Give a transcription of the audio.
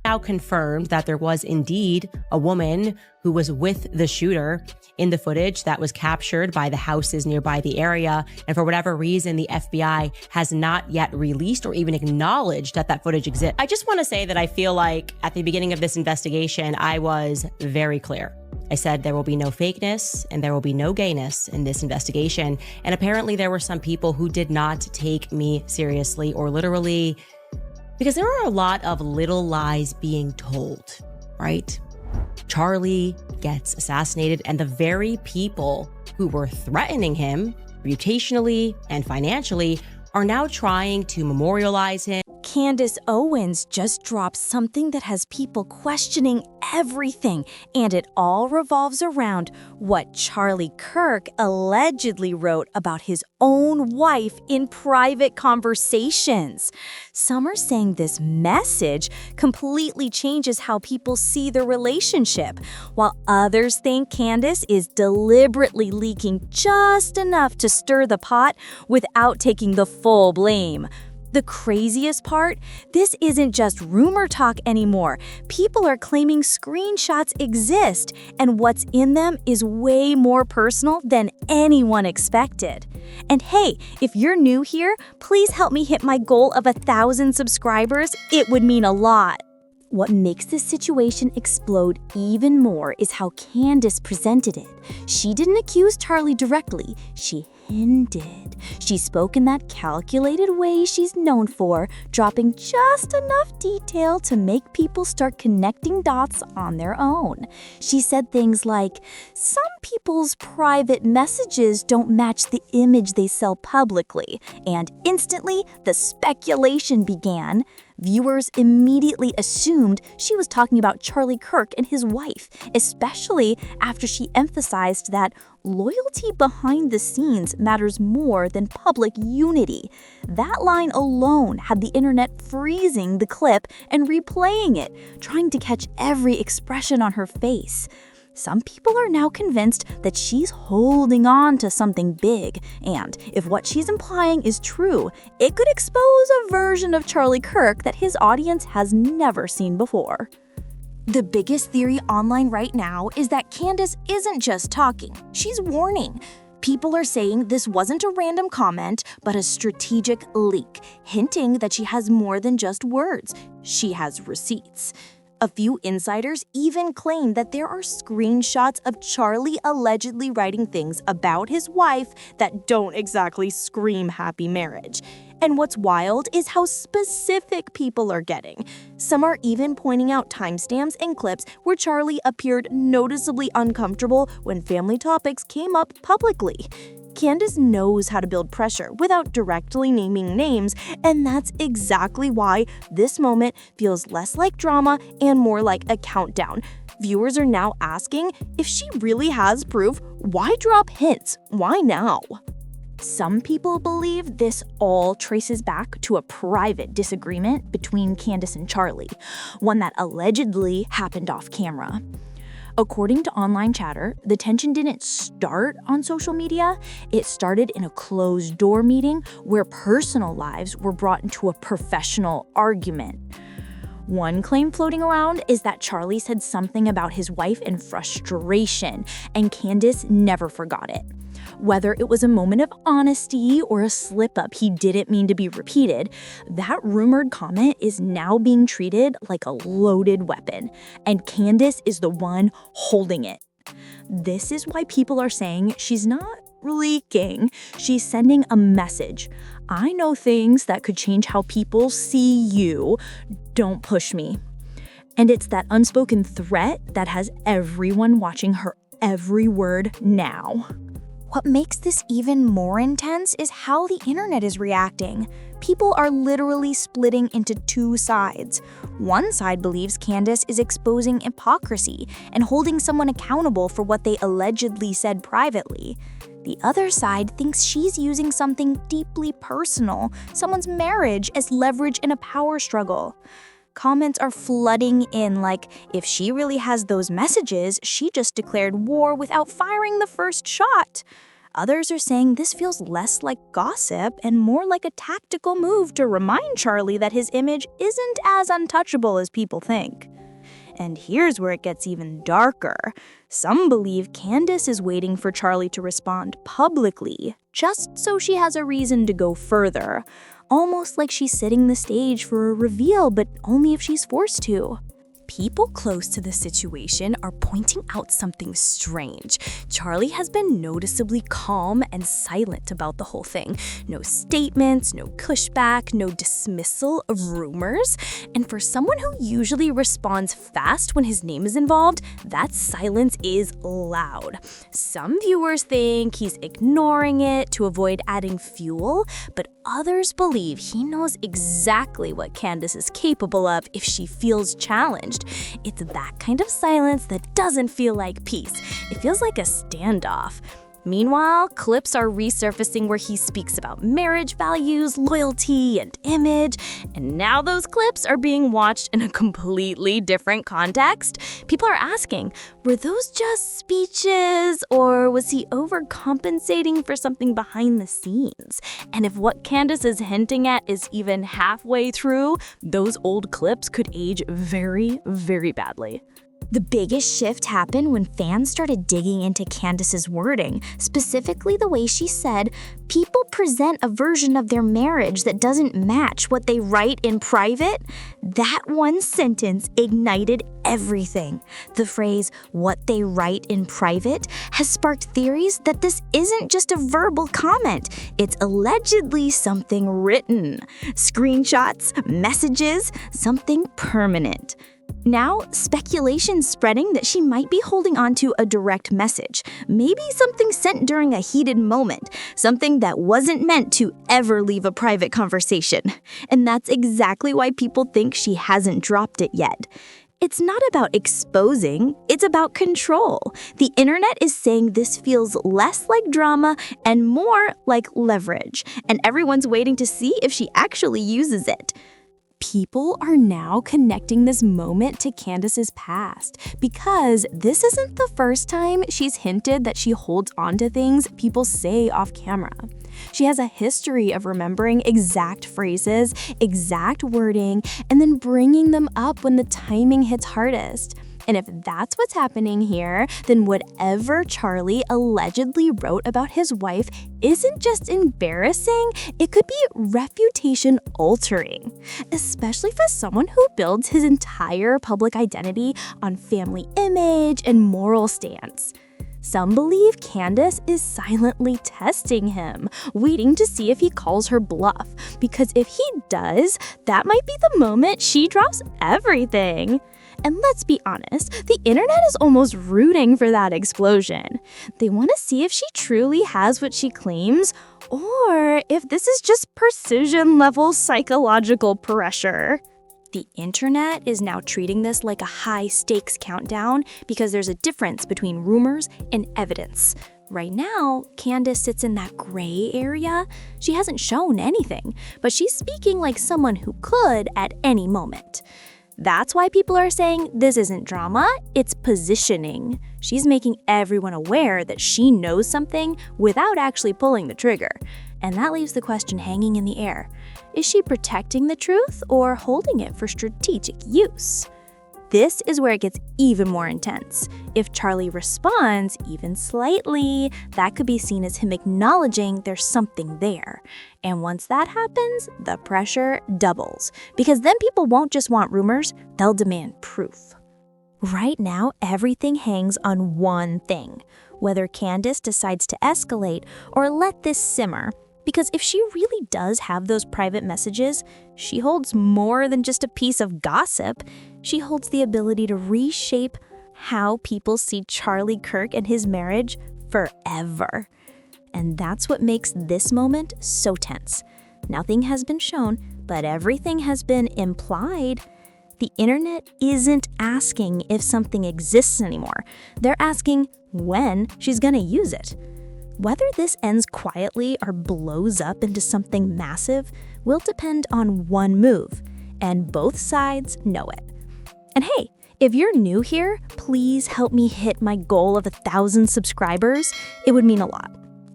Now confirmed that there was indeed a woman who was with the shooter in the footage that was captured by the houses nearby the area. And for whatever reason, the FBI has not yet released or even acknowledged that that footage exists. I just want to say that I feel like at the beginning of this investigation, I was very clear. I said there will be no fakeness and there will be no gayness in this investigation. And apparently there were some people who did not take me seriously or literally, because there are a lot of little lies being told, right? Charlie gets assassinated, and the very people who were threatening him reputationally and financially are now trying to memorialize him. Candace Owens just dropped something that has people questioning everything, and it all revolves around what Charlie Kirk allegedly wrote about his own wife in private conversations. Some are saying this message completely changes how people see their relationship, while others think Candace is deliberately leaking just enough to stir the pot without taking the full blame. The craziest part? This isn't just rumor talk anymore. People are claiming screenshots exist, and what's in them is way more personal than anyone expected. And hey, if you're new here, please help me hit my goal of 1,000 subscribers. It would mean a lot. What makes this situation explode even more is how Candace presented it. She didn't accuse Charlie directly, she hinted. She spoke in that calculated way she's known for, dropping just enough detail to make people start connecting dots on their own. She said things like, "Some people's private messages don't match the image they sell publicly," and instantly the speculation began. Viewers immediately assumed she was talking about Charlie Kirk and his wife, especially after she emphasized that loyalty behind the scenes matters more than public unity. That line alone had the internet freezing the clip and replaying it, trying to catch every expression on her face. Some people are now convinced that she's holding on to something big, and if what she's implying is true, it could expose a version of Charlie Kirk that his audience has never seen before. The biggest theory online right now is that Candace isn't just talking, she's warning. People are saying this wasn't a random comment, but a strategic leak, hinting that she has more than just words. She has receipts. A few insiders even claim that there are screenshots of Charlie allegedly writing things about his wife that don't exactly scream happy marriage. And what's wild is how specific people are getting. Some are even pointing out timestamps and clips where Charlie appeared noticeably uncomfortable when family topics came up publicly. Candace knows how to build pressure without directly naming names, and that's exactly why this moment feels less like drama and more like a countdown. Viewers are now asking, if she really has proof, why drop hints? Why now? Some people believe this all traces back to a private disagreement between Candace and Charlie, one that allegedly happened off camera. According to online chatter, the tension didn't start on social media. It started in a closed-door meeting where personal lives were brought into a professional argument. One claim floating around is that Charlie said something about his wife in frustration, and Candace never forgot it. Whether it was a moment of honesty or a slip-up he didn't mean to be repeated, that rumored comment is now being treated like a loaded weapon, and Candace is the one holding it. This is why people are saying she's not leaking, she's sending a message. I know things that could change how people see you. Don't push me. And it's that unspoken threat that has everyone watching her every word now. What makes this even more intense is how the internet is reacting. People are literally splitting into two sides. One side believes Candace is exposing hypocrisy and holding someone accountable for what they allegedly said privately. The other side thinks she's using something deeply personal, someone's marriage, as leverage in a power struggle. Comments are flooding in like, if she really has those messages, she just declared war without firing the first shot. Others are saying this feels less like gossip and more like a tactical move to remind Charlie that his image isn't as untouchable as people think. And here's where it gets even darker. Some believe Candace is waiting for Charlie to respond publicly, just so she has a reason to go further. Almost like she's setting the stage for a reveal, but only if she's forced to. People close to the situation are pointing out something strange. Charlie has been noticeably calm and silent about the whole thing. No statements, no pushback, no dismissal of rumors. And for someone who usually responds fast when his name is involved, that silence is loud. Some viewers think he's ignoring it to avoid adding fuel, but others believe he knows exactly what Candace is capable of if she feels challenged. It's that kind of silence that doesn't feel like peace. It feels like a standoff. Meanwhile, clips are resurfacing where he speaks about marriage values, loyalty, and image. And now those clips are being watched in a completely different context. People are asking, were those just speeches, or was he overcompensating for something behind the scenes? And if what Candace is hinting at is even halfway through, those old clips could age very, very badly. The biggest shift happened when fans started digging into Candace's wording, specifically the way she said, "People present a version of their marriage that doesn't match what they write in private." That one sentence ignited everything. The phrase, "what they write in private," has sparked theories that this isn't just a verbal comment. It's allegedly something written. Screenshots, messages, something permanent. Now, speculation's spreading that she might be holding on to a direct message, maybe something sent during a heated moment, something that wasn't meant to ever leave a private conversation. And that's exactly why people think she hasn't dropped it yet. It's not about exposing, it's about control. The internet is saying this feels less like drama and more like leverage, and everyone's waiting to see if she actually uses it. People are now connecting this moment to Candace's past because this isn't the first time she's hinted that she holds on to things people say off camera. She has a history of remembering exact phrases, exact wording, and then bringing them up when the timing hits hardest. And if that's what's happening here, then whatever Charlie allegedly wrote about his wife isn't just embarrassing, it could be reputation altering, especially for someone who builds his entire public identity on family image and moral stance. Some believe Candace is silently testing him, waiting to see if he calls her bluff, because if he does, that might be the moment she drops everything. And let's be honest, the internet is almost rooting for that explosion. They want to see if she truly has what she claims, or if this is just precision-level psychological pressure. The internet is now treating this like a high-stakes countdown because there's a difference between rumors and evidence. Right now, Candace sits in that gray area. She hasn't shown anything, but she's speaking like someone who could at any moment. That's why people are saying this isn't drama, it's positioning. She's making everyone aware that she knows something without actually pulling the trigger. And that leaves the question hanging in the air. Is she protecting the truth or holding it for strategic use? This is where it gets even more intense. If Charlie responds, even slightly, that could be seen as him acknowledging there's something there. And once that happens, the pressure doubles. Because then people won't just want rumors, they'll demand proof. Right now, everything hangs on one thing. Whether Candace decides to escalate or let this simmer. Because if she really does have those private messages, she holds more than just a piece of gossip. She holds the ability to reshape how people see Charlie Kirk and his marriage forever. And that's what makes this moment so tense. Nothing has been shown, but everything has been implied. The internet isn't asking if something exists anymore. They're asking when she's gonna use it. Whether this ends quietly or blows up into something massive will depend on one move, and both sides know it. And hey, if you're new here, please help me hit my goal of 1,000 subscribers. It would mean a lot.